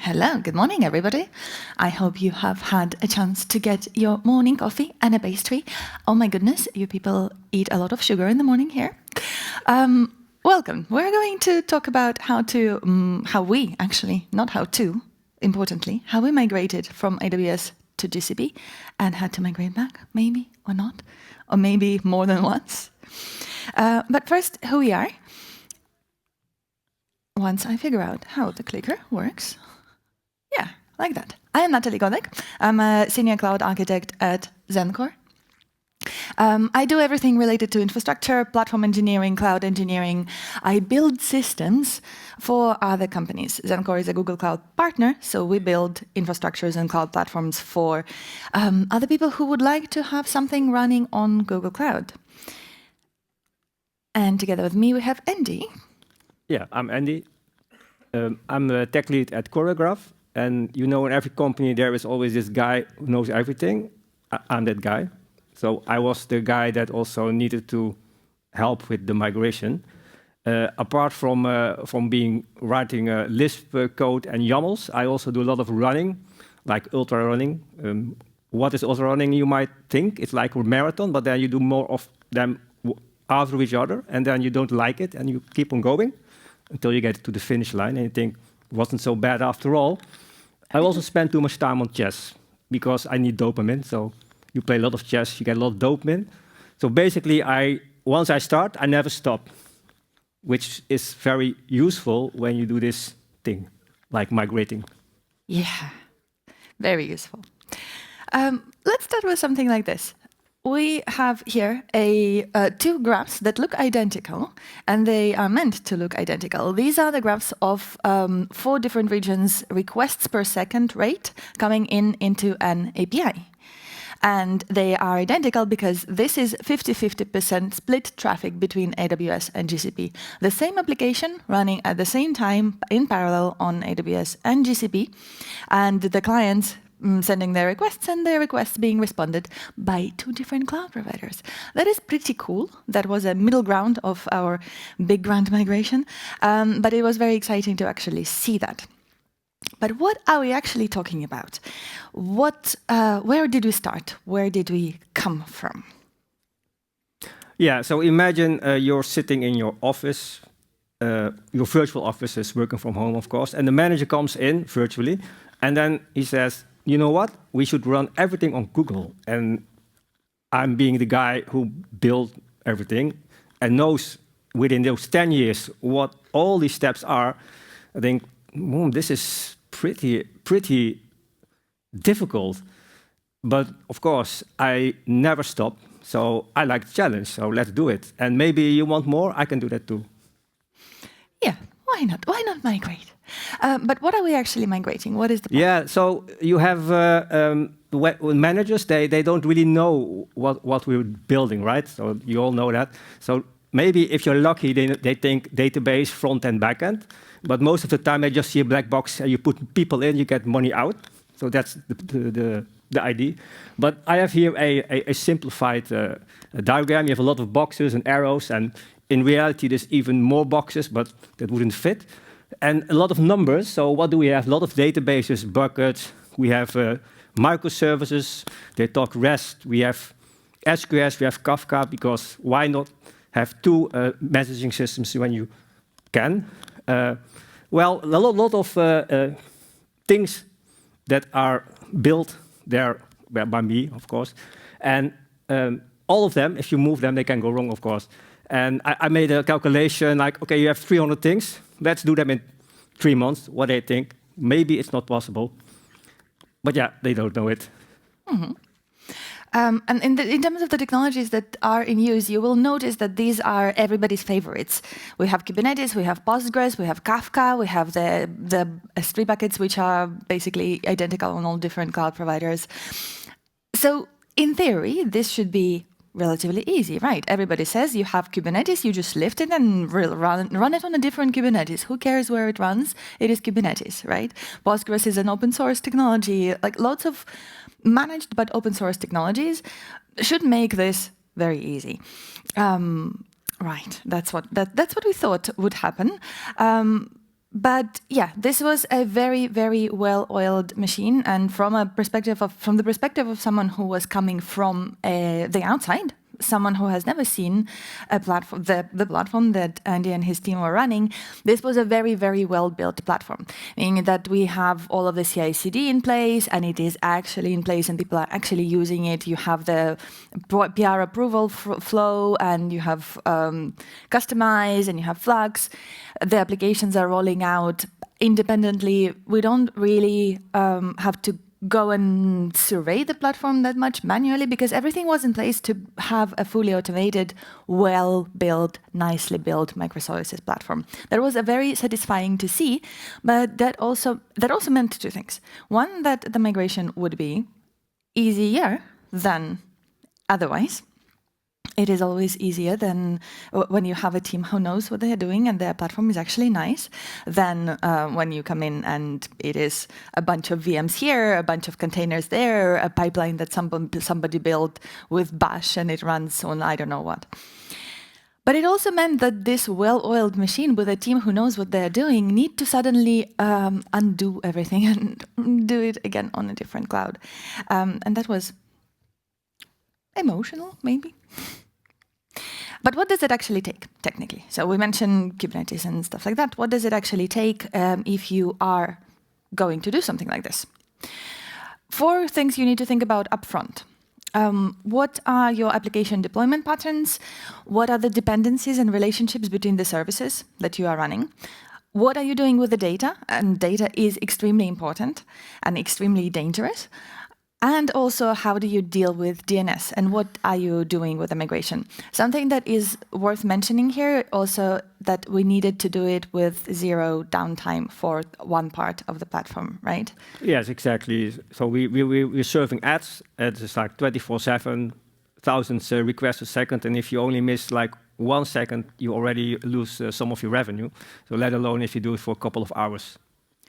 Hello, good morning, everybody. I hope you have had a chance to get your morning coffee and a pastry. Oh my goodness, you people eat a lot of sugar in the morning here. Welcome. We're going to talk about how we actually, not how to, importantly, how we migrated from AWS to GCP and had to migrate back, maybe or not, or maybe more than once. But first, who we are. Once I figure out how the clicker works. Yeah, like that. I am Natalie Godec. I'm a senior cloud architect at Zencor. I do everything related to infrastructure, platform engineering, cloud engineering. I build systems for other companies. Zencor is a Google Cloud partner, so we build infrastructures and cloud platforms for other people who would like to have something running on Google Cloud. And together with me, we have Endy. Yeah, I'm Endy. I'm a tech lead at Choreograph. And you know, in every company, there is always this guy who knows everything. I'm that guy. So I was the guy that also needed to help with the migration. Apart from writing Lisp code and YAMLs, I also do a lot of running, like ultra running. What is ultra running, you might think? It's like a marathon, but then you do more of them after each other, and then you don't like it, and you keep on going until you get to the finish line, and you think, it wasn't so bad after all. I also spend too much time on chess, because I need dopamine, so you play a lot of chess, you get a lot of dopamine. So basically, once I start, I never stop, which is very useful when you do this thing, like migrating. Yeah, very useful. Let's start with something like this. We have here two graphs that look identical, and they are meant to look identical. These are the graphs of 4 different regions' requests per second rate coming into an API. And they are identical because this is 50-50% split traffic between AWS and GCP. The same application running at the same time in parallel on AWS and GCP, and the clients sending their requests and their requests being responded by 2 different cloud providers. That is pretty cool. That was a middle ground of our big grand migration, but it was very exciting to actually see that. But what are we actually talking about? Where did we start? Where did we come from? Yeah, so imagine you're sitting in your office, your virtual office is working from home, of course, and the manager comes in virtually, and then he says, you know what? We should run everything on Google. And I'm being the guy who built everything and knows within those 10 years what all these steps are. I think, this is pretty difficult. But of course, I never stop. So I like the challenge. So let's do it. And maybe you want more? I can do that too. Yeah, why not? Why not migrate? But what are we actually migrating? What is the point? Yeah, so you have managers, they don't really know what we're building, right? So you all know that. So maybe if you're lucky, they think database, front end, back end. But most of the time, they just see a black box, and you put people in, you get money out. So that's the idea. But I have here a simplified diagram. You have a lot of boxes and arrows, and in reality, there's even more boxes, but that wouldn't fit. And a lot of numbers. So what do we have? A lot of databases, buckets. We have microservices. They talk REST. We have SQS. We have Kafka, because why not have 2 messaging systems when you can? Well, a lot of things that are built there by me, of course. And all of them, if you move them, they can go wrong, of course. And I made a calculation, like, OK, you have 300 things. Let's do them in 3 months. What they think? Maybe it's not possible. But yeah, they don't know it. Mm-hmm. And in terms of the technologies that are in use, you will notice that these are everybody's favorites. We have Kubernetes, we have Postgres, we have Kafka, we have the S3 buckets, which are basically identical on all different cloud providers. So in theory, this should be relatively easy, right? Everybody says you have Kubernetes, you just lift it and run it on a different Kubernetes. Who cares where it runs? It is Kubernetes, right? Postgres is an open source technology. Like lots of managed but open source technologies should make this very easy. Right, that's what we thought would happen. But yeah, this was a very, very well-oiled machine, and from the perspective of someone who was coming from the outside, someone who has never seen a platform, the platform that Andy and his team were running, this was a very, very well-built platform, meaning that we have all of the CI/CD in place, and it is actually in place, and people are actually using it. You have the PR approval flow, and you have customize, and you have Flux. The applications are rolling out independently. We don't really have to go and survey the platform that much manually, because everything was in place to have a fully automated, well-built, nicely built microservices platform. That was a very satisfying to see, but that also meant two things. One, that the migration would be easier than otherwise. It is always easier than when you have a team who knows what they are doing and their platform is actually nice, than when you come in and it is a bunch of VMs here, a bunch of containers there, a pipeline that somebody built with Bash and it runs on I don't know what. But it also meant that this well-oiled machine with a team who knows what they're doing need to suddenly undo everything and do it again on a different cloud. And that was emotional, maybe. But what does it actually take, technically? So we mentioned Kubernetes and stuff like that. What does it actually take if you are going to do something like this? 4 things you need to think about upfront. What are your application deployment patterns? What are the dependencies and relationships between the services that you are running? What are you doing with the data? And data is extremely important and extremely dangerous. And also, how do you deal with DNS? And what are you doing with the migration? Something that is worth mentioning here also, that we needed to do it with 0 downtime for one part of the platform, right? Yes, exactly. So we're serving ads. It's like 24/7, thousands requests a second. And if you only miss like 1 second, you already lose some of your revenue. So let alone if you do it for a couple of hours.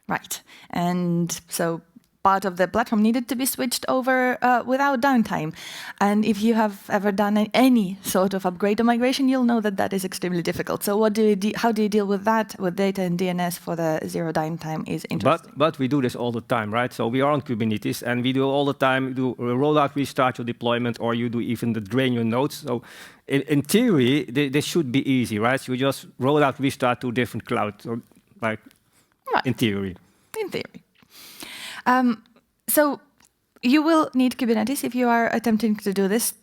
Right. And so part of the platform needed to be switched over without downtime. And if you have ever done any sort of upgrade or migration, you'll know that that is extremely difficult. So how do you deal with that, with data and DNS for the 0 downtime is interesting. But we do this all the time, right? So we are on Kubernetes, and we do all the time, do a rollout, restart your deployment, or you do even the drain your nodes. So in theory, this should be easy, right? So you just roll out, restart to different clouds, so like right. In theory. In theory. So you will need Kubernetes if you are attempting to do this.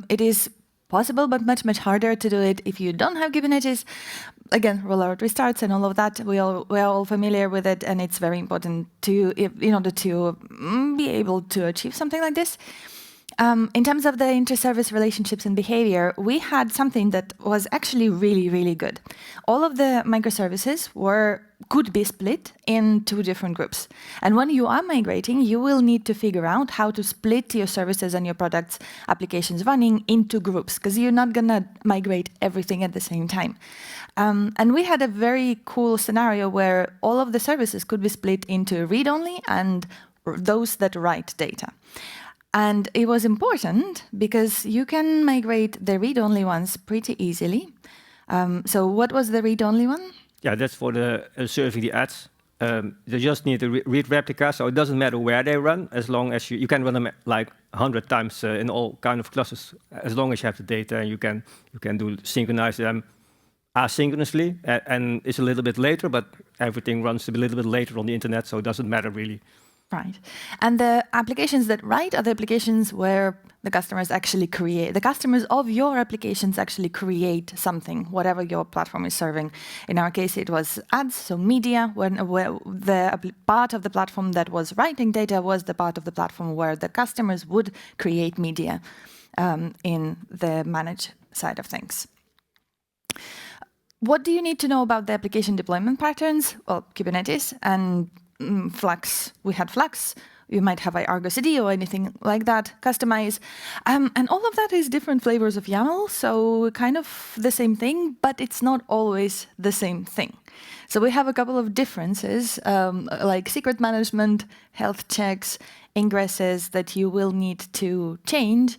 It is possible, but much, much harder to do it if you don't have Kubernetes. Again, rollout restarts and all of that, we are all familiar with it, and it's very important in order to be able to achieve something like this. In terms of the inter-service relationships and behavior, we had something that was actually really, really good. All of the microservices could be split in 2 different groups. And when you are migrating, you will need to figure out how to split your services and your products, applications running into groups, because you're not going to migrate everything at the same time. And we had a very cool scenario where all of the services could be split into read-only and those that write data. And it was important because you can migrate the read-only ones pretty easily. So what was the read-only one? Yeah, that's for the serving the ads. They just need a read replica, so it doesn't matter where they run, as long as you can run them like 100 times in all kind of clusters, as long as you have the data, and you can synchronize them asynchronously, and it's a little bit later, but everything runs a little bit later on the internet, so it doesn't matter really. Right. And the applications that write are the applications where the customers actually create, the customers of your applications actually create something, whatever your platform is serving. In our case, it was ads, so media, where the part of the platform that was writing data was the part of the platform where the customers would create media in the managed side of things. What do you need to know about the application deployment patterns? Well, Kubernetes and Flux. We had Flux. You might have arhcitecture or anything like that, customize. And all of that is different flavors of YAML, so kind of the same thing, but it's not always the same thing. So we have a couple of differences, like secret management, health checks, ingresses that you will need to change.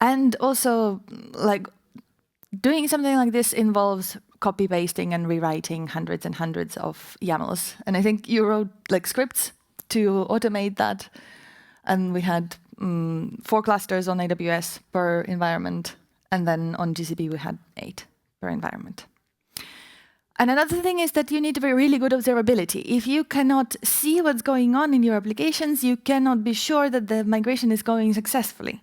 And also, like, doing something like this involves copy-pasting and rewriting hundreds and hundreds of YAMLs. And I think you wrote like scripts to automate that. And we had 4 clusters on AWS per environment. And then on GCP, we had 8 per environment. And another thing is that you need to be really good observability. If you cannot see what's going on in your applications, you cannot be sure that the migration is going successfully.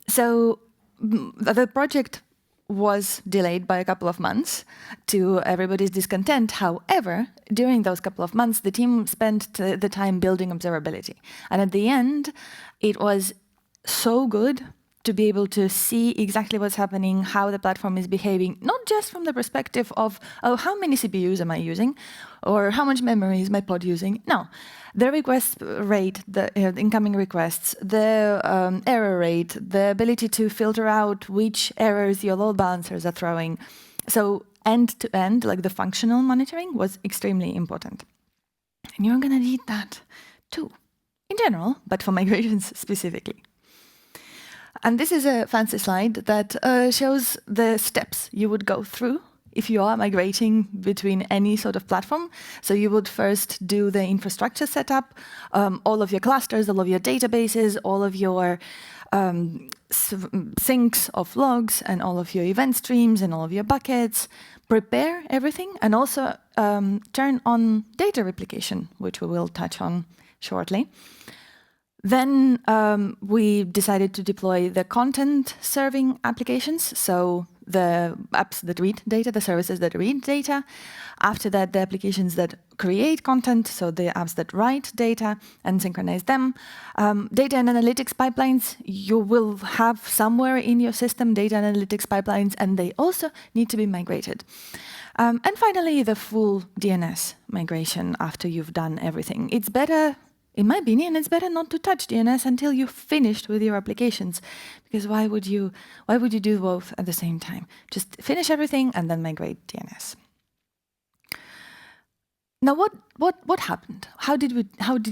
So the project was delayed by a couple of months to everybody's discontent. However, during those couple of months, the team spent the time building observability. And at the end, it was so good to be able to see exactly what's happening, how the platform is behaving, not just from the perspective of, oh, how many CPUs am I using, or how much memory is my pod using? No, the request rate, the incoming requests, the error rate, the ability to filter out which errors your load balancers are throwing. So end-to-end, like the functional monitoring was extremely important. And you're going to need that too, in general, but for migrations specifically. And this is a fancy slide that shows the steps you would go through if you are migrating between any sort of platform. So you would first do the infrastructure setup, all of your clusters, all of your databases, all of your syncs of logs, and all of your event streams, and all of your buckets. Prepare everything, and also turn on data replication, which we will touch on shortly. Then we decided to deploy the content-serving applications, so the apps that read data, the services that read data. After that, the applications that create content, so the apps that write data and synchronize them. Data and analytics pipelines, you will have somewhere in your system data and analytics pipelines, and they also need to be migrated. And finally, the full DNS migration after you've done everything. It's better, in my opinion, it's better not to touch DNS until you've finished with your applications, because why would you do both at the same time? Just finish everything and then migrate DNS. Now, what happened? How did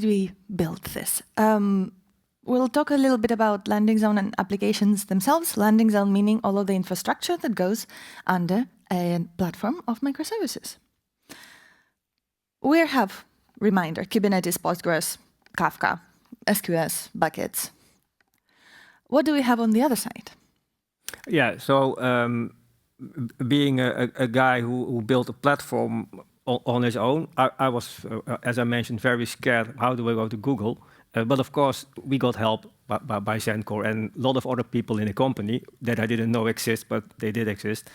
we build this? We'll talk a little bit about landing zone and applications themselves. Landing zone meaning all of the infrastructure that goes under a platform of microservices. We have, reminder, Kubernetes, Postgres, Kafka, SQS, buckets. What do we have on the other side? Yeah, so being a guy who built a platform on his own, I was, as I mentioned, very scared. How do I go to Google? But of course, we got help by Zencore and a lot of other people in the company that I didn't know exist, but they did exist.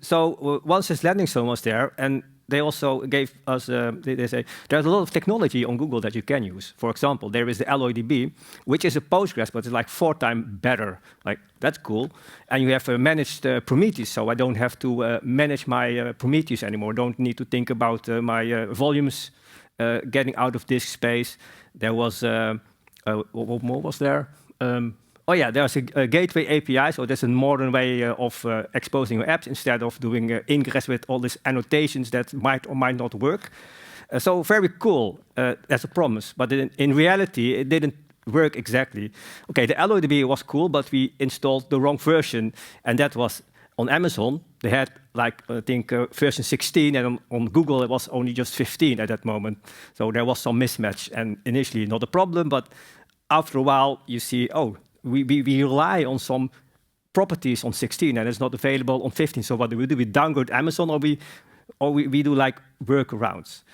So once this landing zone was there, and they also gave us, they say, there's a lot of technology on Google that you can use. For example, there is the AlloyDB, which is a Postgres, but it's like 4 times better. Like, that's cool. And you have managed Prometheus, so I don't have to manage my Prometheus anymore. Don't need to think about my volumes getting out of disk space. There was, what more was there? Oh yeah, there's a gateway API, so there's a modern way of exposing your apps instead of doing ingress with all these annotations that might or might not work. So very cool as a promise, but in reality, it didn't work exactly. Okay, the AlloyDB was cool, but we installed the wrong version, and that was on Amazon. They had, like, I think, version 16, and on Google, it was only just 15 at that moment. So there was some mismatch, and initially not a problem, but after a while, you see, oh, we rely on some properties on 16 and it's not available on 15. So what do? We downgrade Amazon, or we do like workarounds.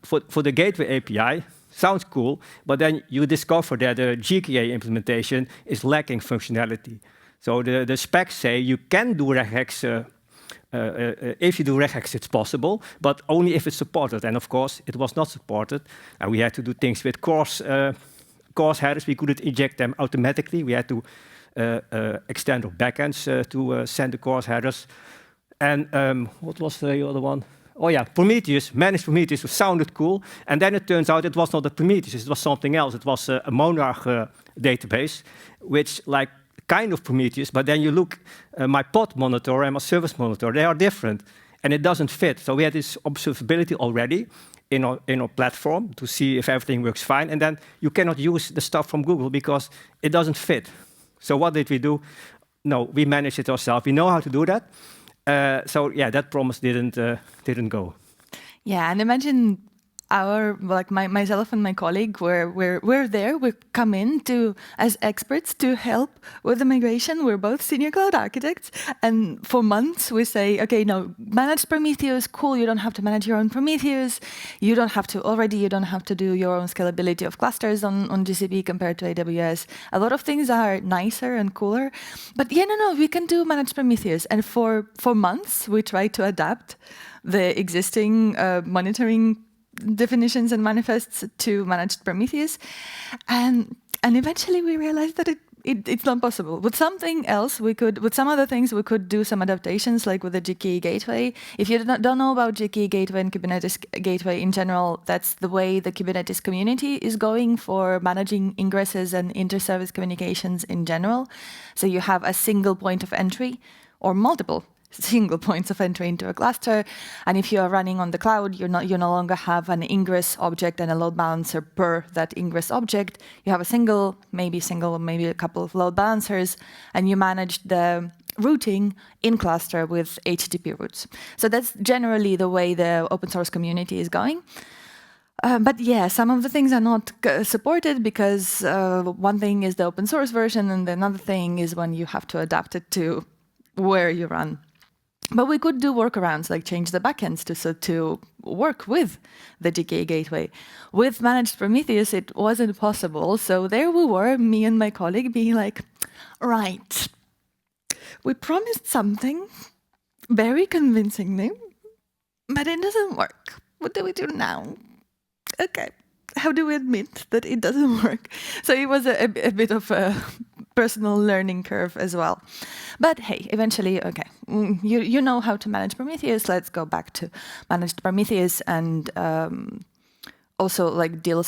For the gateway API, sounds cool, but then you discover that the GKA implementation is lacking functionality. So the specs say you can do regex, if you do regex, it's possible, but only if it's supported. And of course, it was not supported. And we had to do things with course headers. We couldn't inject them automatically. We had to extend our backends to send the course headers. And what was the other one? Oh yeah, Prometheus, managed Prometheus, sounded cool. And then it turns out it was not a Prometheus, it was something else. It was a Monarch database, which like kind of Prometheus, but then you look, my pod monitor and my service monitor, they are different. And it doesn't fit. So we had this observability already in our platform to see if everything works fine. And then you cannot use the stuff from Google because it doesn't fit. So what did we do? No, we managed it ourselves. We know how to do that. So yeah, that promise didn't go. Yeah, and imagine myself and my colleague, we're there, we come in as experts to help with the migration. We're both senior cloud architects, and for months we say, okay, no, manage Prometheus, cool, you don't have to manage your own Prometheus, you don't have to do your own scalability of clusters on GCP compared to AWS. A lot of things are nicer and cooler, but yeah, no, we can do manage Prometheus. And for months we tried to adapt the existing monitoring definitions and manifests to managed Prometheus, and eventually we realized that it's not possible. With something else, with some other things, we could do some adaptations, like with the GKE gateway. If you don't know about GKE gateway and Kubernetes gateway in general, that's the way the Kubernetes community is going for managing ingresses and inter-service communications in general. So you have a single point of entry or multiple single points of entry into a cluster, and if you are running on the cloud, you no longer have an ingress object and a load balancer per that ingress object. You have maybe a couple of load balancers, and you manage the routing in cluster with HTTP routes. So that's generally the way the open source community is going. But yeah, some of the things are not supported because one thing is the open source version, and another thing is when you have to adapt it to where you run. But we could do workarounds, like change the backends to work with the GKE gateway. With managed Prometheus, it wasn't possible. So there we were, me and my colleague, being like, right, we promised something very convincingly, but it doesn't work. What do we do now? Okay, how do we admit that it doesn't work? So it was a bit of a personal learning curve as well. But hey, eventually, okay, you know how to manage Prometheus. Let's go back to managed Prometheus and also like deal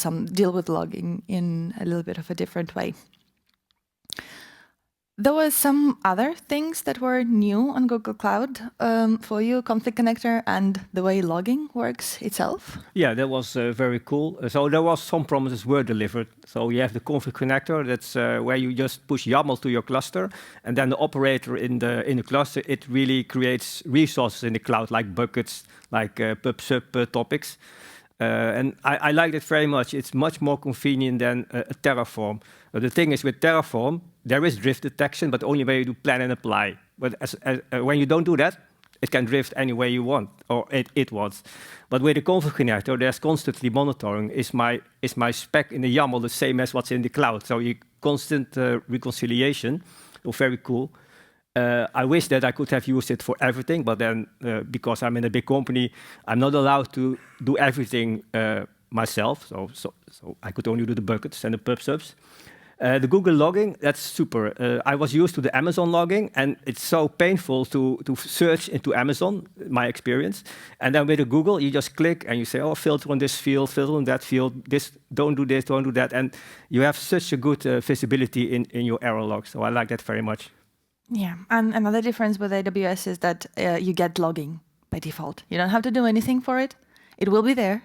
with logging in a little bit of a different way. There were some other things that were new on Google Cloud for you, config connector and the way logging works itself. Yeah, that was very cool. So there was some promises were delivered. So you have the config connector. That's where you just push YAML to your cluster, and then the operator in the cluster, it really creates resources in the cloud, like buckets, like pub/sub topics. And I like it very much. It's much more convenient than a Terraform. The thing is with Terraform, there is drift detection, but only when you do plan and apply. But when you don't do that, it can drift any way you want, or it wants. But with the config connector, there's constantly monitoring. Is my spec in the YAML the same as what's in the cloud? So you constant reconciliation. So very cool. I wish that I could have used it for everything, but then because I'm in a big company, I'm not allowed to do everything myself. So I could only do the buckets and the pub/subs. The Google logging, that's super. I was used to the Amazon logging, and it's so painful to search into Amazon, my experience. And then with the Google, you just click and you say, oh, filter on this field, filter on that field, don't do this, don't do that. And you have such a good visibility in your error log. So I like that very much. Yeah, and another difference with AWS is that you get logging by default. You don't have to do anything for it. It will be there.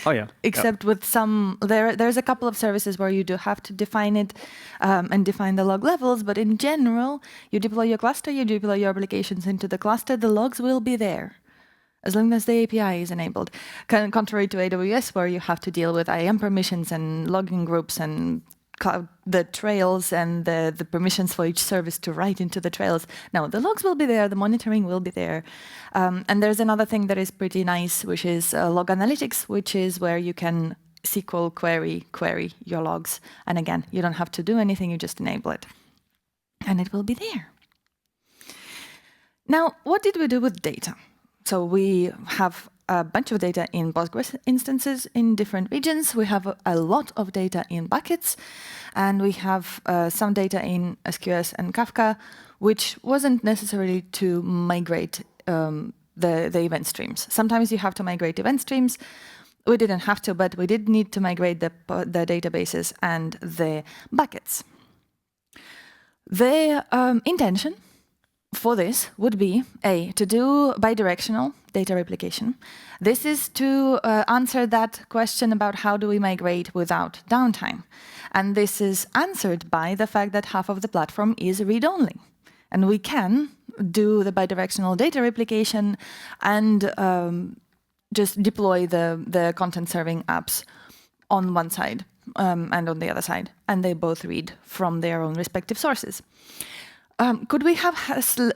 Oh yeah. Except with some, there's a couple of services where you do have to define it and define the log levels. But in general, you deploy your cluster, you deploy your applications into the cluster, the logs will be there as long as the API is enabled. Contrary to AWS, where you have to deal with IAM permissions and logging groups and the trails and the permissions for each service to write into the trails. Now, the logs will be there, the monitoring will be there. And there's another thing that is pretty nice, which is log analytics, which is where you can SQL query your logs. And again, you don't have to do anything, you just enable it. And it will be there. Now, what did we do with data? So we have a bunch of data in Postgres instances in different regions. We have a lot of data in buckets, and we have some data in SQS and Kafka, which wasn't necessarily to migrate the event streams. Sometimes you have to migrate event streams. We didn't have to, but we did need to migrate the databases and the buckets. The intention for this would be, to do bidirectional data replication. This is to answer that question about how do we migrate without downtime. And this is answered by the fact that half of the platform is read-only. And we can do the bidirectional data replication and just deploy the content serving apps on one side and on the other side, and they both read from their own respective sources. Could we have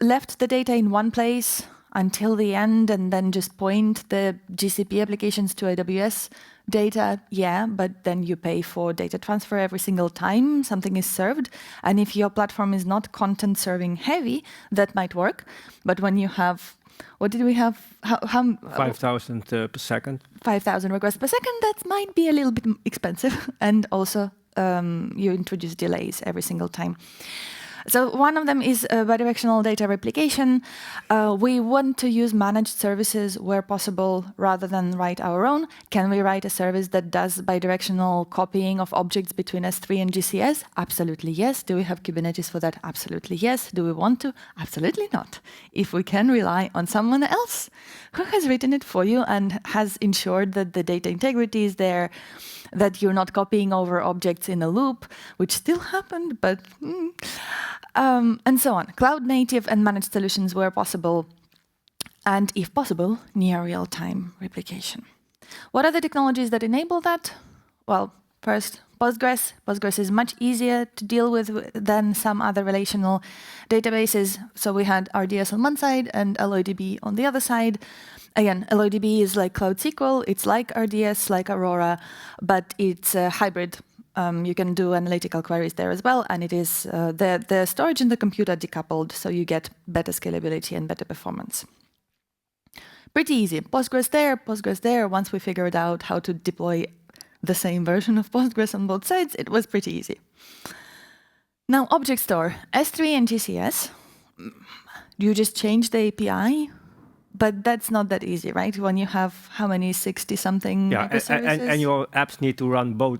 left the data in one place until the end and then just point the GCP applications to AWS data? Yeah, but then you pay for data transfer every single time something is served. And if your platform is not content serving heavy, that might work. But when you have, what did we have? 5,000 per second. 5,000 requests per second, that might be a little bit expensive. And also you introduce delays every single time. So one of them is bidirectional data replication. We want to use managed services where possible rather than write our own. Can we write a service that does bidirectional copying of objects between S3 and GCS? Absolutely yes. Do we have Kubernetes for that? Absolutely yes. Do we want to? Absolutely not. If we can rely on someone else who has written it for you and has ensured that the data integrity is there, that you're not copying over objects in a loop, which still happened, but... and so on. Cloud native and managed solutions where possible, and if possible, near real-time replication. What are the technologies that enable that? Well, first, Postgres. Postgres is much easier to deal with than some other relational databases. So we had RDS on one side and AlloyDB on the other side. Again, AlloyDB is like Cloud SQL. It's like RDS, like Aurora, but it's a hybrid. You can do analytical queries there as well, and it is the storage and the compute are decoupled, so you get better scalability and better performance. Pretty easy. Postgres there. Once we figured out how to deploy the same version of Postgres on both sides, it was pretty easy. Now, object store, S3 and GCS. You just change the API, but that's not that easy, right? When you have how many 60-something microservices? And your apps need to run both.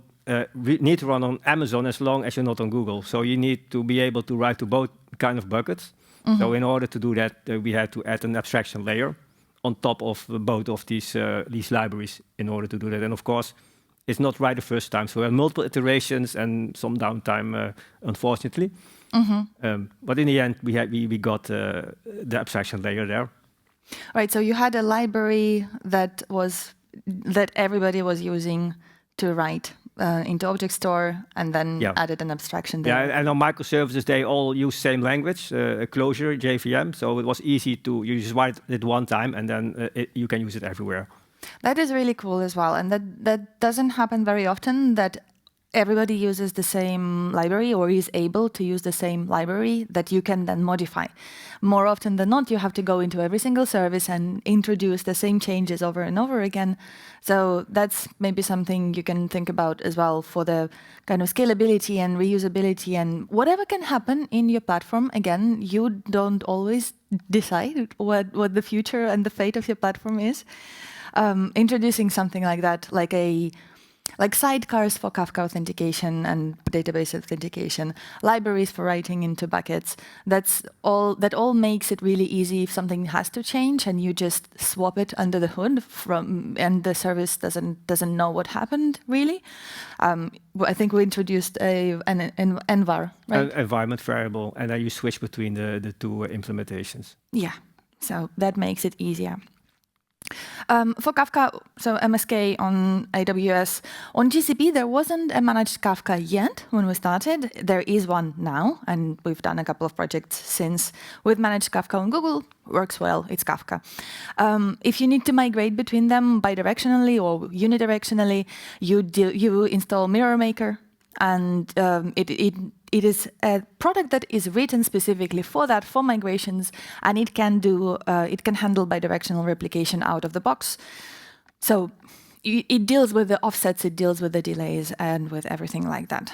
Need to run on Amazon as long as you're not on Google. So you need to be able to write to both kind of buckets. Mm-hmm. So in order to do that, we had to add an abstraction layer on top of both of these libraries in order to do that. And of course, it's not right the first time. So we have multiple iterations and some downtime, unfortunately. Mm-hmm. But in the end, we got the abstraction layer there. Right. So you had a library that everybody was using to write into object store, and then added an abstraction there. Yeah, and on microservices, they all use same language, Clojure, JVM. So it was easy to, you just write it one time, and then you can use it everywhere. That is really cool as well. And that doesn't happen very often, that everybody uses the same library or is able to use the same library that you can then modify. More often than not, you have to go into every single service and introduce the same changes over and over again. So that's maybe something you can think about as well for the kind of scalability and reusability and whatever can happen in your platform. Again, you don't always decide what the future and the fate of your platform is. Introducing something like that, like sidecars for Kafka authentication and database authentication, libraries for writing into buckets. That all makes it really easy if something has to change and you just swap it under the hood and the service doesn't know what happened really. I think we introduced an envar, right? Environment variable, and then you switch between the two implementations. Yeah, so that makes it easier. For Kafka, so MSK on AWS. On GCP, there wasn't a managed Kafka yet when we started. There is one now, and we've done a couple of projects since with managed Kafka on Google. Works well, it's Kafka. If you need to migrate between them bidirectionally or unidirectionally, you install Mirror Maker, and it is a product that is written specifically for that, for migrations, and it can handle bidirectional replication out of the box. So it deals with the offsets, it deals with the delays, and with everything like that.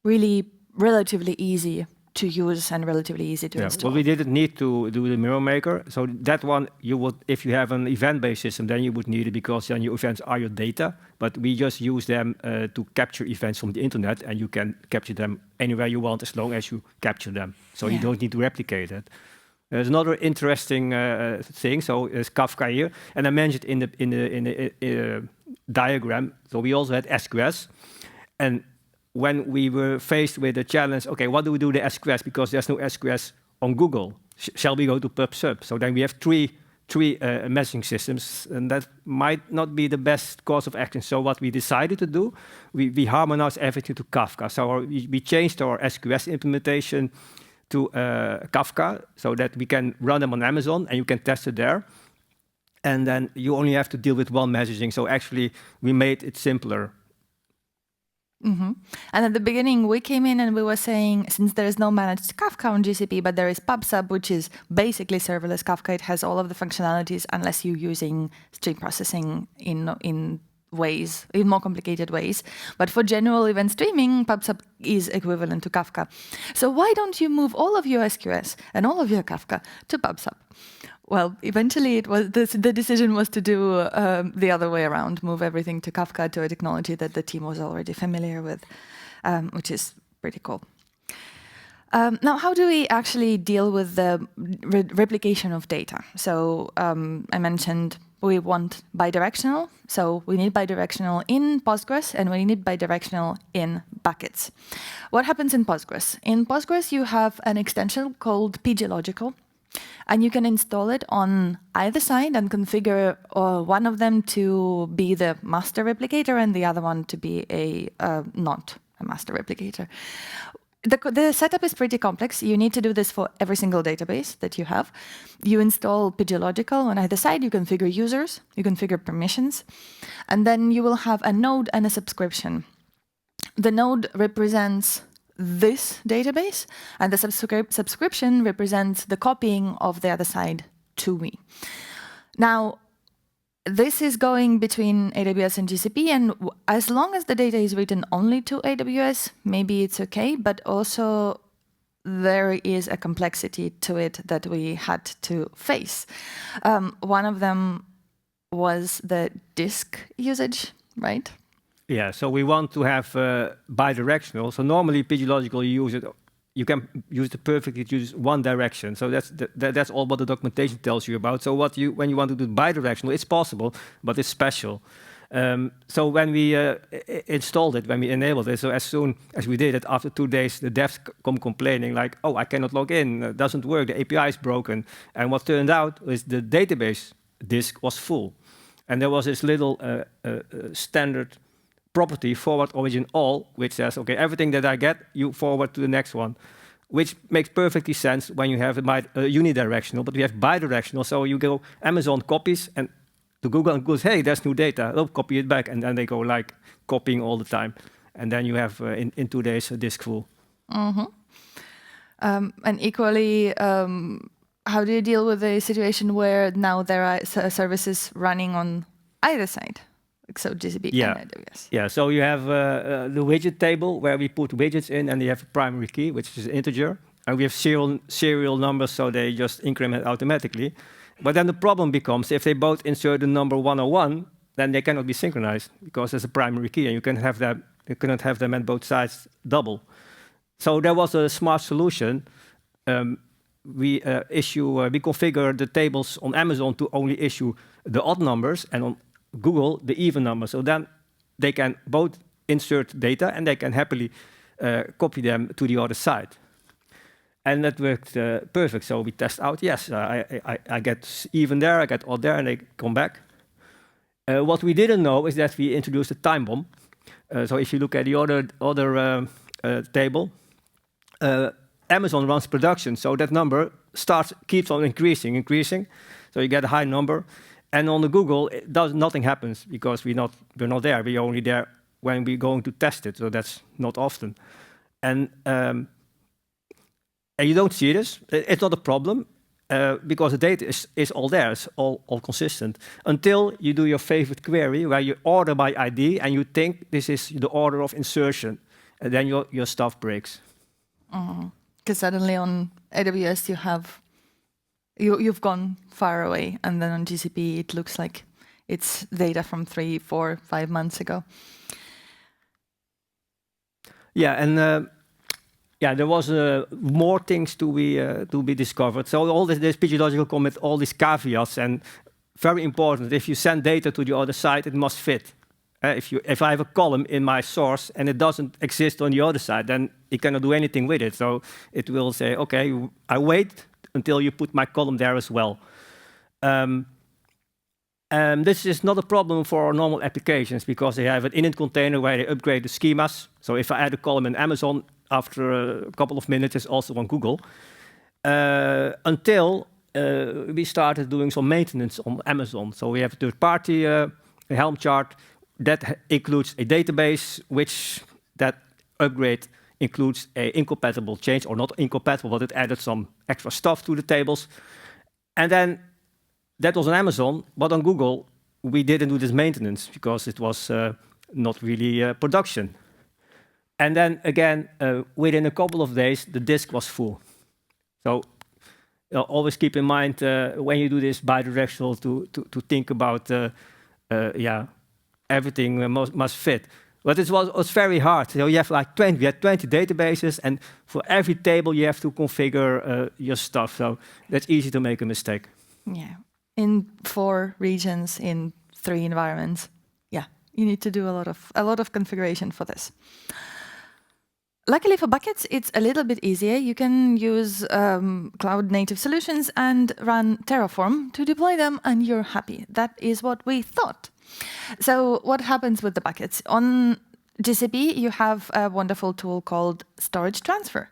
Really relatively easy to use and relatively easy to install. Well, we didn't need to do the Mirror Maker. So that one, you would, if you have an event-based system, then you would need it because then your events are your data. But we just use them to capture events from the internet, and you can capture them anywhere you want as long as you capture them. So you don't need to replicate it. There's another interesting thing. So there's Kafka here, and I mentioned in the diagram. So we also had SQS, and when we were faced with the challenge, okay, what do we do with the SQS? Because there's no SQS on Google. shall we go to pub sub? So then we have three messaging systems, and that might not be the best course of action. So what we decided to do, we harmonized everything to Kafka. So we changed our SQS implementation to Kafka, so that we can run them on Amazon, and you can test it there. And then you only have to deal with one messaging. So actually, we made it simpler. And at the beginning, we came in and we were saying, since there is no managed Kafka on GCP, but there is PubSub, which is basically serverless Kafka. It has all of the functionalities, unless you're using stream processing in more complicated ways. But for general event streaming, PubSub is equivalent to Kafka. So why don't you move all of your SQS and all of your Kafka to PubSub? Well, eventually the decision was to do the other way around, move everything to Kafka, to a technology that the team was already familiar with, which is pretty cool. Now, how do we actually deal with the replication of data? So I mentioned we want bidirectional. So we need bidirectional in Postgres, and we need bidirectional in buckets. What happens in Postgres? In Postgres, you have an extension called pglogical. And you can install it on either side and configure one of them to be the master replicator and the other one to be not a master replicator. The setup is pretty complex. You need to do this for every single database that you have. You install pglogical on either side. You configure users. You configure permissions. And then you will have a node and a subscription. The node represents this database, and the subscription represents the copying of the other side to me. Now, this is going between AWS and GCP, and as long as the data is written only to AWS, maybe it's okay, but also there is a complexity to it that we had to face. One of them was the disk usage, right? Yeah, so we want to have bidirectional. So normally pglogical, you can use it perfectly to use one direction. So that's all what the documentation tells you about. So when you want to do bidirectional, it's possible, but it's special. So when we installed it, when we enabled it, so as soon as we did it, after 2 days, the devs come complaining like, oh, I cannot log in, it doesn't work, the API is broken. And what turned out is the database disk was full. And there was this little standard property forward origin all, which says, okay, everything that I get, you forward to the next one, which makes perfectly sense when you have unidirectional, but we have bidirectional. So you go Amazon copies and to Google and goes, hey, there's new data, oh, copy it back. And then they go like copying all the time. And then you have in 2 days a disk full. And equally, how do you deal with a situation where now there are services running on either side? So GCP and AWS. Yeah, so you have the widget table where we put widgets in, and you have a primary key, which is an integer. And we have serial numbers, so they just increment automatically. But then the problem becomes, if they both insert the number 101, then they cannot be synchronized, because there's a primary key, and you cannot have them at both sides double. So there was a smart solution. We configure the tables on Amazon to only issue the odd numbers, and on Google the even number. So then they can both insert data and they can happily copy them to the other side. And that worked perfect. So we test out, yes, I get even there, I get odd there, and they come back. What we didn't know is that we introduced a time bomb. So if you look at the other table, Amazon runs production, so that number keeps on increasing. So you get a high number. And on the Google, nothing happens because we're not there. We're only there when we're going to test it, so that's not often. And you don't see this. It's not a problem because the data is all there. It's all consistent until you do your favorite query where you order by ID and you think this is the order of insertion, and then your stuff breaks. Because suddenly on AWS you've gone far away, and then on GCP it looks like it's data from 3, 4, 5 months ago. Yeah, and there was more things to be discovered. So all this pglogical come with all these caveats, and very important. If you send data to the other side, it must fit. If I have a column in my source and it doesn't exist on the other side, then it cannot do anything with it. So it will say, okay, I wait until you put my column there as well. This is not a problem for normal applications because they have an init container where they upgrade the schemas. So if I add a column in Amazon, after a couple of minutes, it's also on Google. Until we started doing some maintenance on Amazon. So we have a third-party Helm chart that includes a database, which that upgrade includes a incompatible change, or not incompatible, but it added some extra stuff to the tables. And then that was on Amazon, but on Google, we didn't do this maintenance because it was not really production. And then again, within a couple of days, the disk was full. So always keep in mind when you do this bidirectional to think about, everything must fit. But it was very hard. So you have like 20, we had 20 databases, and for every table you have to configure your stuff. So that's easy to make a mistake. Yeah, in 4 regions, in 3 environments. Yeah, you need to do a lot of configuration for this. Luckily for buckets, it's a little bit easier. You can use cloud-native solutions and run Terraform to deploy them, and you're happy. That is what we thought. So what happens with the buckets? On GCP, you have a wonderful tool called storage transfer.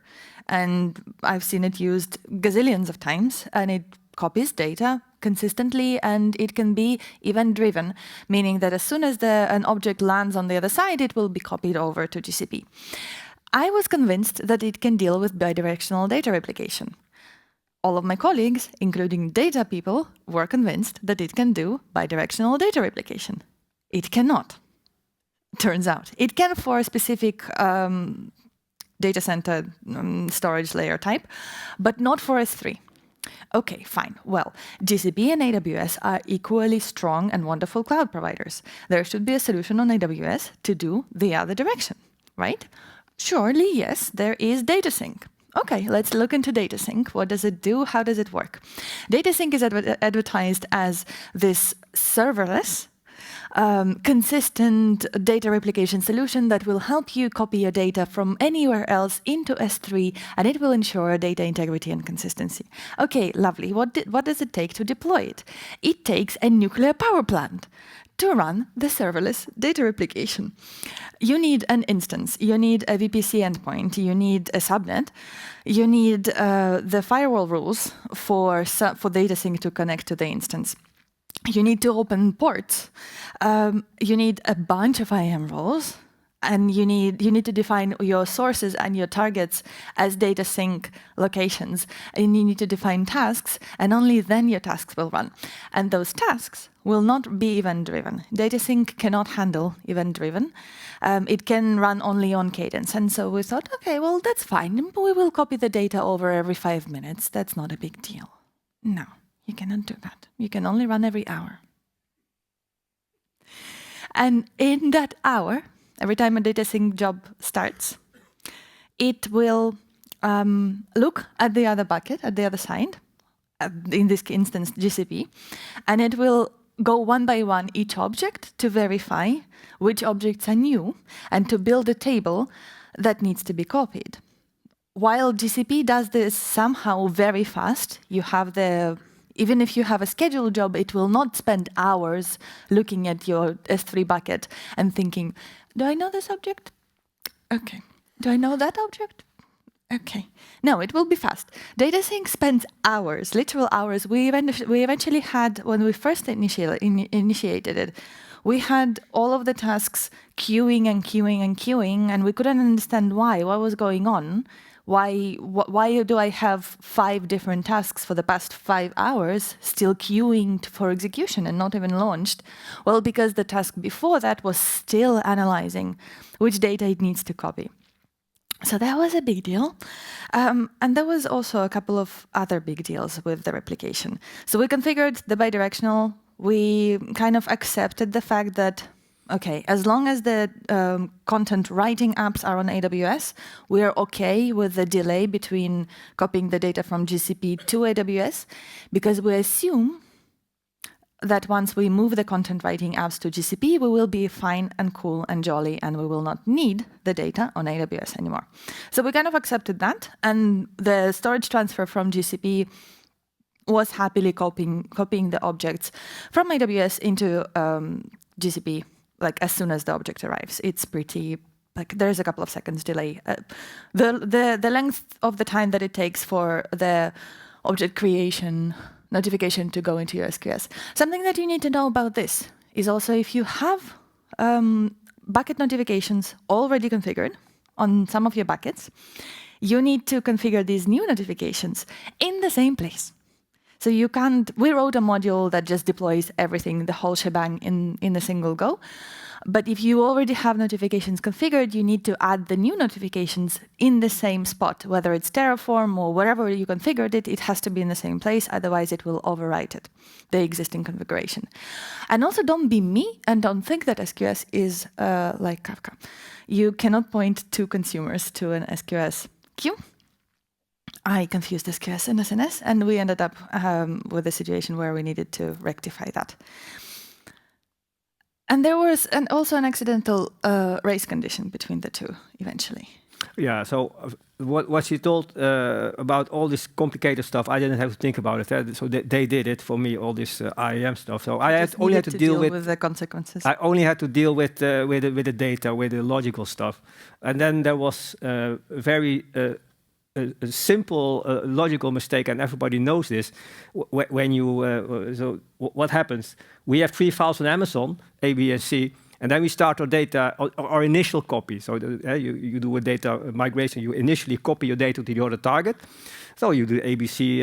And I've seen it used gazillions of times, and it copies data consistently, and it can be event-driven, meaning that as soon as an object lands on the other side, it will be copied over to GCP. I was convinced that it can deal with bidirectional data replication. All of my colleagues, including data people, were convinced that it can do bidirectional data replication. It cannot, turns out. It can for a specific data center storage layer type, but not for S3. Okay, fine. Well, GCP and AWS are equally strong and wonderful cloud providers. There should be a solution on AWS to do the other direction, right? Surely, yes, there is data sync. Okay, let's look into data sync. What does it do? How does it work? Data sync is advertised as this serverless, consistent data replication solution that will help you copy your data from anywhere else into S3, and it will ensure data integrity and consistency. Okay, lovely. What does it take to deploy it? It takes a nuclear power plant to run the serverless data replication. You need an instance, you need a VPC endpoint, you need a subnet, you need the firewall rules for data sync to connect to the instance. You need to open ports. You need a bunch of IAM roles, and you need to define your sources and your targets as data sync locations. And you need to define tasks, and only then your tasks will run. And those tasks will not be event-driven. Data sync cannot handle event-driven. It can run only on cadence. And so we thought, okay, well, that's fine. We will copy the data over every 5 minutes. That's not a big deal. No, you cannot do that. You can only run every hour. And in that hour, every time a data sync job starts, it will look at the other bucket, at the other side, in this instance, GCP, and it will go one by one each object to verify which objects are new and to build a table that needs to be copied. While GCP does this somehow very fast, even if you have a scheduled job, it will not spend hours looking at your S3 bucket and thinking, do I know this object? Okay. Do I know that object? Okay. No, it will be fast. Data sync spends hours, literal hours. We eventually had, when we first initiated it, we had all of the tasks queuing and queuing and queuing, and we couldn't understand why. What was going on? Why do I have 5 different tasks for the past 5 hours still queuing for execution and not even launched? Well, because the task before that was still analyzing which data it needs to copy. So that was a big deal. And there was also a couple of other big deals with the replication. So we configured the bidirectional. We kind of accepted the fact that, okay, as long as the content writing apps are on AWS, we are okay with the delay between copying the data from GCP to AWS, because we assume that once we move the content writing apps to GCP, we will be fine and cool and jolly, and we will not need the data on AWS anymore. So we kind of accepted that, and the storage transfer from GCP was happily copying the objects from AWS into GCP, like as soon as the object arrives. It's pretty, like there's a couple of seconds delay. The length of the time that it takes for the object creation notification to go into your SQS. Something that you need to know about this is also if you have bucket notifications already configured on some of your buckets, you need to configure these new notifications in the same place. So you can't, we wrote a module that just deploys everything, the whole shebang in a single go. But if you already have notifications configured, you need to add the new notifications in the same spot, whether it's Terraform or wherever you configured it, it has to be in the same place, otherwise it will overwrite it, the existing configuration. And also don't be me and don't think that SQS is like Kafka. You cannot point two consumers to an SQS queue. I confused SQS and SNS, and we ended up with a situation where we needed to rectify that. And there was also an accidental race condition between the two, eventually. Yeah, so what she told about all this complicated stuff, I didn't have to think about it. So they did it for me, all this IAM stuff. So I only had to deal with the consequences. I only had to deal with the data, with the logical stuff. And then there was a very a simple logical mistake, and everybody knows this. When you so what happens? We have 3 files on Amazon, A, B, and C, and then we start our data, our initial copy. So you do a data migration. You initially copy your data to the other target. So you do ABC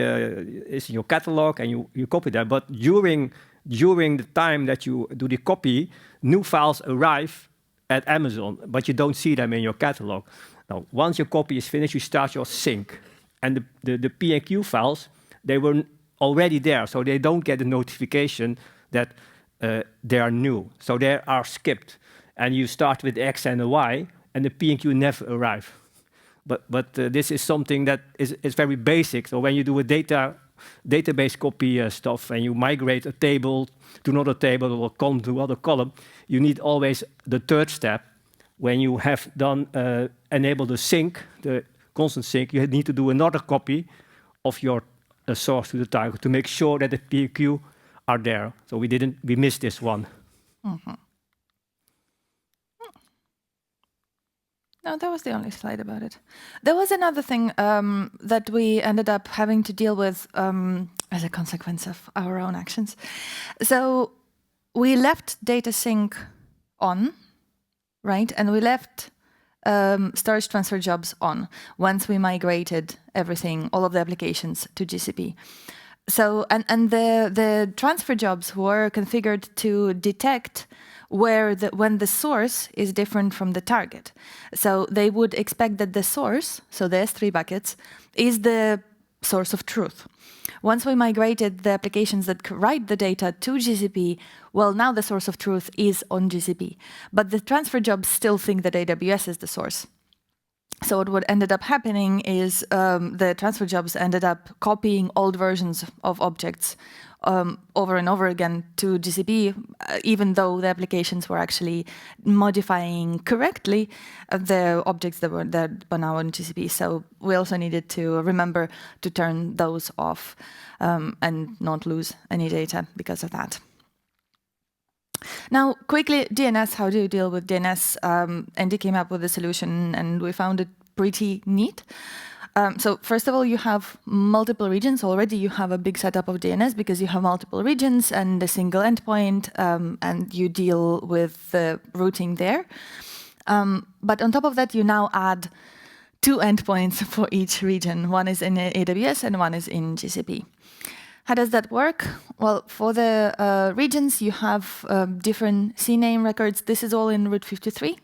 is in your catalog, and you copy that. But during the time that you do the copy, new files arrive at Amazon, but you don't see them in your catalog. Now, once your copy is finished, you start your sync. And the P and Q files, they were already there, so they don't get a notification that they are new. So they are skipped. And you start with X and a Y, and the P and Q never arrive. But this is something that is very basic. So when you do a database copy stuff, and you migrate a table to another table or column to another column, you need always the third step. When you have done enable the sync, the constant sync, you need to do another copy of your source to the target to make sure that the P and Q are there. So we missed this one. Mm-hmm. No, that was the only slide about it. There was another thing that we ended up having to deal with as a consequence of our own actions. So we left data sync on, right? And we left storage transfer jobs on once we migrated everything, all of the applications to GCP. So, and the transfer jobs were configured to detect when the source is different from the target. So they would expect that the source, so the S3 buckets, is the source of truth. Once we migrated the applications that write the data to GCP, well, now the source of truth is on GCP. But the transfer jobs still think that AWS is the source. So what ended up happening is the transfer jobs ended up copying old versions of objects over and over again to GCP, even though the applications were actually modifying correctly the objects that were now on GCP. So we also needed to remember to turn those off and not lose any data because of that. Now, quickly, DNS, how do you deal with DNS? Endy came up with a solution, and we found it pretty neat. So first of all, you have multiple regions. Already you have a big setup of DNS because you have multiple regions and a single endpoint, and you deal with the routing there. But on top of that, you now add 2 endpoints for each region. One is in AWS and one is in GCP. How does that work? Well, for the regions, you have different CNAME records. This is all in root 53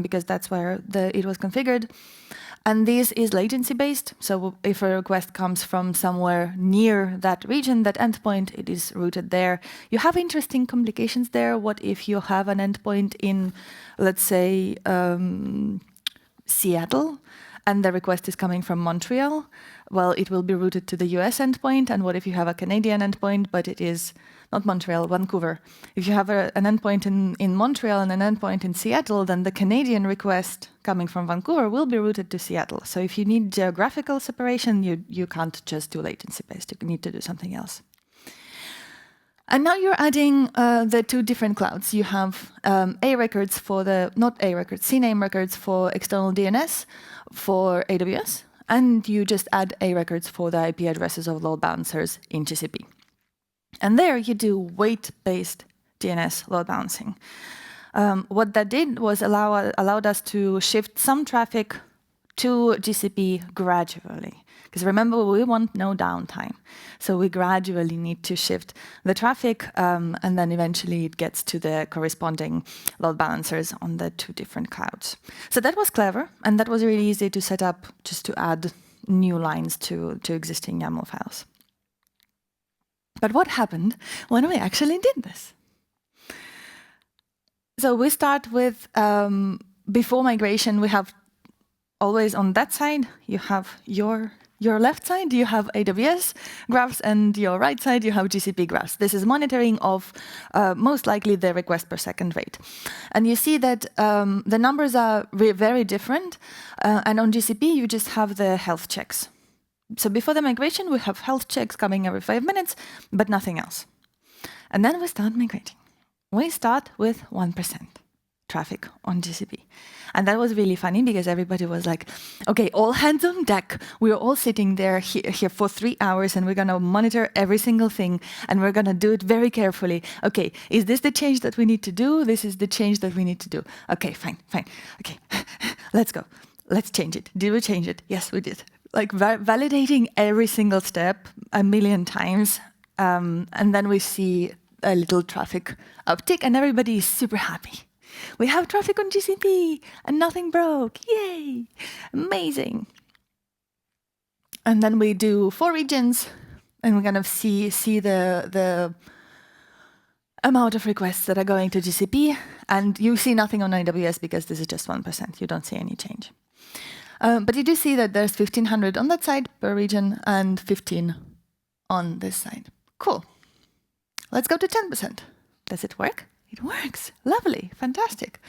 because that's where it was configured. And this is latency-based. So if a request comes from somewhere near that region, that endpoint, it is routed there. You have interesting complications there. What if you have an endpoint in, let's say, Seattle, and the request is coming from Montreal, well, it will be routed to the US endpoint. And what if you have a Canadian endpoint, but it is not Montreal, Vancouver? If you have an endpoint in Montreal and an endpoint in Seattle, then the Canadian request coming from Vancouver will be routed to Seattle. So if you need geographical separation, you can't just do latency-based. You need to do something else. And now you're adding the two different clouds. You have A records for the, not A records, CNAME records for external DNS for AWS, and you just add A records for the IP addresses of load balancers in GCP. And there you do weight-based DNS load balancing. What that did was allowed us to shift some traffic to GCP gradually. Because remember, we want no downtime. So we gradually need to shift the traffic, and then eventually it gets to the corresponding load balancers on the two different clouds. So that was clever, and that was really easy to set up just to add new lines to existing YAML files. But what happened when we actually did this? So we start with, before migration, we have always on that side, you have your left side, you have AWS graphs, and your right side, you have GCP graphs. This is monitoring of most likely the request per second rate. And you see that the numbers are very different. And on GCP, you just have the health checks. So before the migration, we have health checks coming every 5 minutes, but nothing else. And then we start migrating. We start with 1% traffic on GCP. And that was really funny because everybody was like, okay, all hands on deck. We're all sitting there here for 3 hours and we're going to monitor every single thing and we're going to do it very carefully. Okay, is this the change that we need to do? This is the change that we need to do. Okay, fine. Okay, let's go. Let's change it. Did we change it? Yes, we did. Like validating every single step 1 million times. And then we see a little traffic uptick and everybody is super happy. We have traffic on GCP and nothing broke. Yay! Amazing. And then we do 4 regions and we kind of see the amount of requests that are going to GCP. And you see nothing on AWS because this is just 1%. You don't see any change. But you do see that there's 1,500 on that side per region and 15 on this side. Cool. Let's go to 10%. Does it work? It works. Lovely. Fantastic.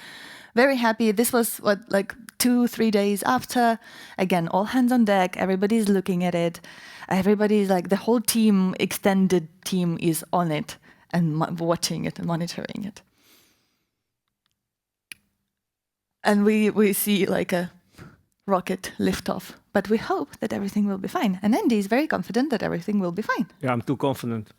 Very happy. This was, like 2-3 days after. Again, all hands on deck. Everybody's looking at it. Everybody's like, the whole team, extended team is on it and watching it and monitoring it. And we see like a rocket lift off. But we hope that everything will be fine. And Endy is very confident that everything will be fine. Yeah, I'm too confident.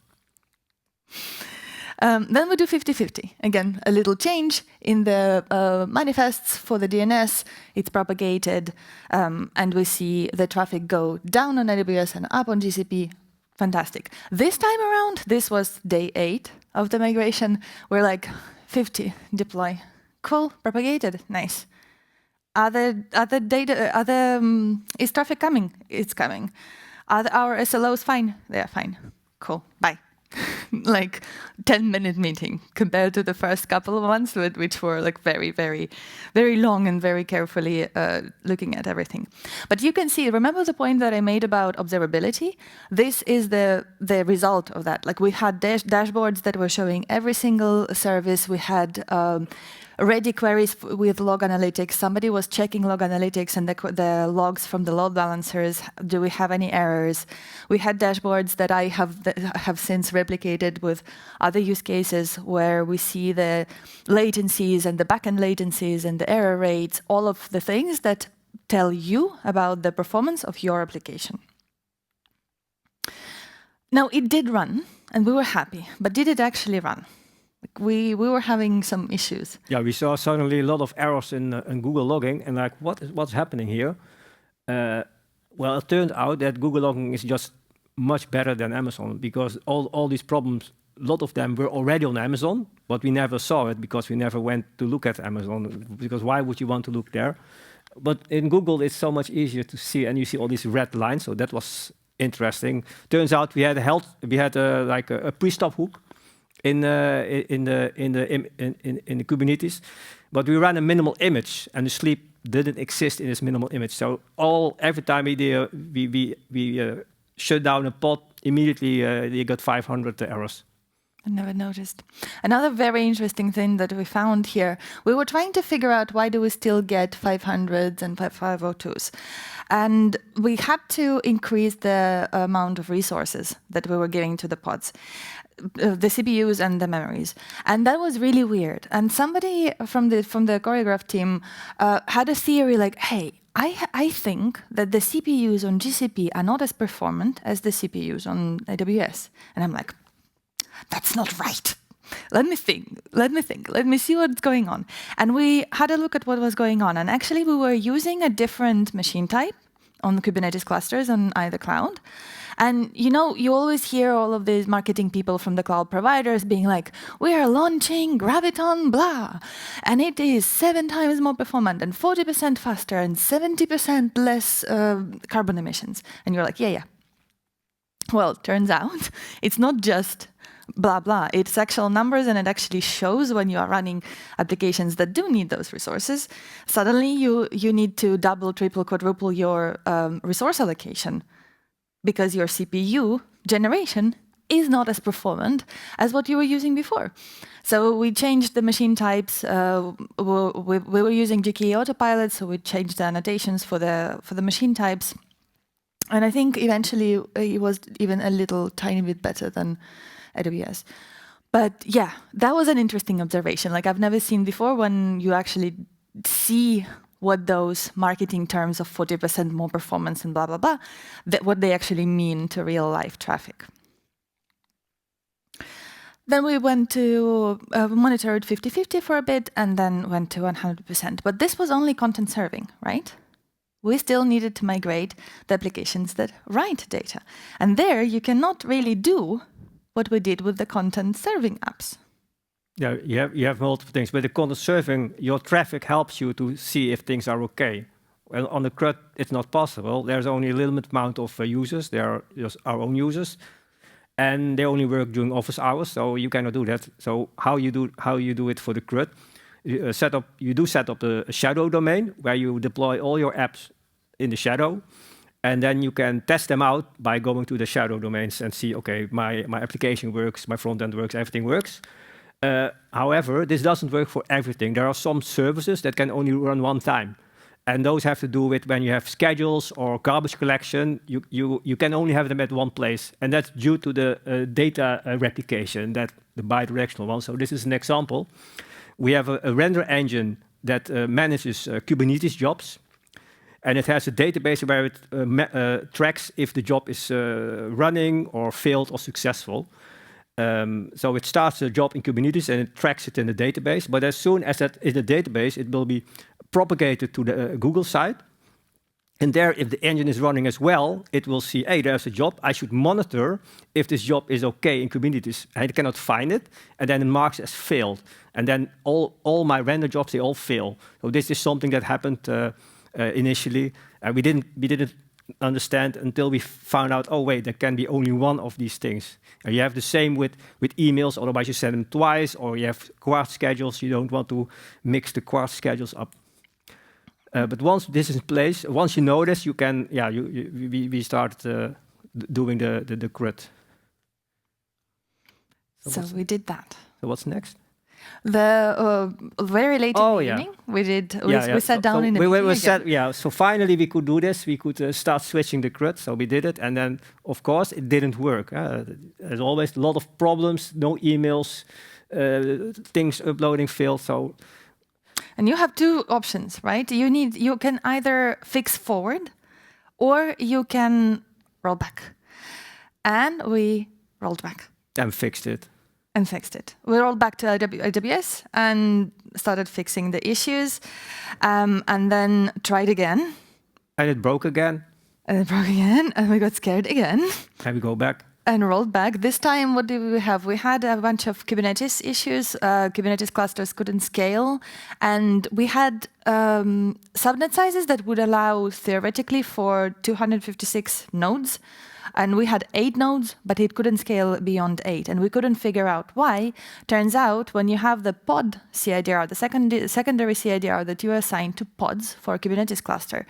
Then we do 50-50. Again, a little change in the manifests for the DNS. It's propagated, and we see the traffic go down on AWS and up on GCP. Fantastic. This time around, this was day 8 of the migration. We're like 50 deploy. Cool, propagated, nice. Is traffic coming? It's coming. Are our SLOs fine? They are fine. Cool, bye. Like 10-minute meeting compared to the first couple of ones, which were like very, very, very long and very carefully looking at everything. But you can see, remember the point that I made about observability? This is the result of that. Like we had dashboards that were showing every single service. We had ready queries with log analytics. Somebody was checking log analytics and the logs from the load balancers. Do we have any errors? We had dashboards that I have since replicated with other use cases where we see the latencies and the backend latencies and the error rates, all of the things that tell you about the performance of your application. Now, it did run, and we were happy, but did it actually run? We were having some issues. Yeah, we saw suddenly a lot of errors in Google logging, and like, what's happening here? Well, it turned out that Google logging is just much better than Amazon because all these problems, a lot of them were already on Amazon, but we never saw it because we never went to look at Amazon. Because why would you want to look there? But in Google, it's so much easier to see, and you see all these red lines. So that was interesting. Turns out we had a pre-stop hook in the Kubernetes, but we ran a minimal image, and the sleep didn't exist in this minimal image. So every time we shut down a pod, immediately you got 500 errors. I never noticed. Another very interesting thing that we found here, we were trying to figure out why do we still get 500s and 502s. And we had to increase the amount of resources that we were giving to the pods, the CPUs and the memories. And that was really weird. And somebody from the choreograph team had a theory like, hey, I think that the CPUs on GCP are not as performant as the CPUs on AWS. And I'm like, that's not right. Let me think. Let me see what's going on. And we had a look at what was going on. And actually, we were using a different machine type on the Kubernetes clusters on either cloud. And you always hear all of these marketing people from the cloud providers being like, we are launching Graviton, blah. And it is 7 times more performant and 40% faster and 70% less carbon emissions. And you're like, yeah. Well, turns out it's not just blah, blah. It's actual numbers, and it actually shows when you are running applications that do need those resources. Suddenly, you need to double, triple, quadruple your resource allocation because your CPU generation is not as performant as what you were using before. So we changed the machine types. We were using GKE autopilot, so we changed the annotations for the machine types. And I think eventually it was even a little tiny bit better than AWS. But yeah, that was an interesting observation. Like I've never seen before when you actually see what those marketing terms of 40% more performance and blah, blah, blah, what they actually mean to real life traffic. Then we went to monitored 50-50 for a bit and then went to 100%. But this was only content serving, right? We still needed to migrate the applications that write data. And there you cannot really do what we did with the content serving apps. Yeah, you have multiple things, but the content serving, your traffic helps you to see if things are okay. Well, on the CRUD, it's not possible. There's only a limited amount of users. They are just our own users, and they only work during office hours, so you cannot do that. So how you do it for the CRUD? You set up a shadow domain where you deploy all your apps in the shadow. And then you can test them out by going to the shadow domains and see, okay, my application works, my front end works, everything works. However, this doesn't work for everything. There are some services that can only run one time. And those have to do with when you have schedules or garbage collection, you can only have them at one place. And that's due to the data replication, the bidirectional one. So this is an example. We have a render engine that manages Kubernetes jobs. And it has a database where it tracks if the job is running or failed or successful. So it starts the job in Kubernetes and it tracks it in the database. But as soon as that is the database, it will be propagated to the Google side. And there, if the engine is running as well, it will see, hey, there's a job. I should monitor if this job is okay in Kubernetes. And it cannot find it, and then it marks as failed. And then all my render jobs, they all fail. So this is something that happened initially. We didn't understand until we found out, oh wait, there can be only one of these things. And you have the same with emails, otherwise you send them twice, or you have quart schedules, you don't want to mix the quart schedules up. But once this is in place, once you know this, you can, we start doing the CRUD. So we did that. So what's next? The very late in the evening, we sat down in the meeting. So finally we could do this. We could start switching the CRUD. So we did it, and then of course it didn't work. There's always a lot of problems. No emails, things uploading failed. So. And you have two options, right? You can either fix forward, or you can roll back. And we rolled back. And fixed it. We rolled back to AWS and started fixing the issues, and then tried again. And it broke again. And we got scared again. And we go back. And rolled back. This time, what did we have? We had a bunch of Kubernetes issues. Kubernetes clusters couldn't scale. And we had subnet sizes that would allow, theoretically, for 256 nodes. And we had 8 nodes, but it couldn't scale beyond 8. And we couldn't figure out why. Turns out, when you have the pod CIDR, the secondary CIDR that you assign to pods for a Kubernetes cluster,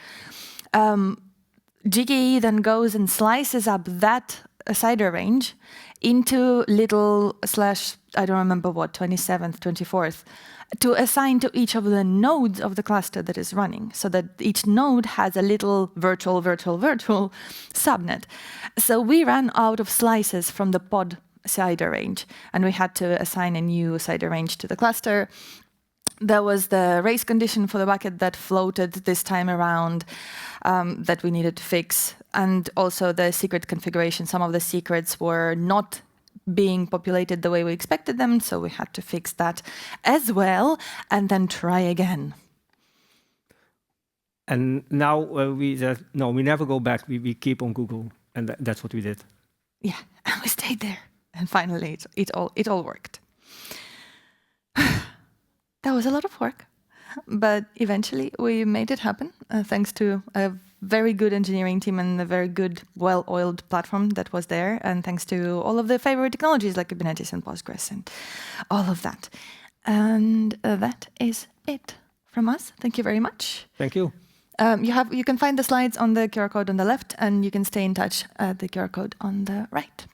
GKE then goes and slices up that CIDR range into little slash, I don't remember what, 27th, 24th, to assign to each of the nodes of the cluster that is running, so that each node has a little virtual subnet. So we ran out of slices from the pod CIDR range, and we had to assign a new CIDR range to the cluster. There was the race condition for the bucket that floated this time around that we needed to fix, and also the secret configuration. Some of the secrets were not being populated the way we expected them, so we had to fix that as well, and then try again. And now we said, no, we never go back. We keep on Google, and that's what we did. Yeah, and we stayed there, and finally it all worked. That was a lot of work, but eventually we made it happen, thanks to a very good engineering team and a very good, well-oiled platform that was there, and thanks to all of the favorite technologies like Kubernetes and Postgres and all of that. And that is it from us. Thank you very much. Thank you. You can find the slides on the QR code on the left, and you can stay in touch at the QR code on the right.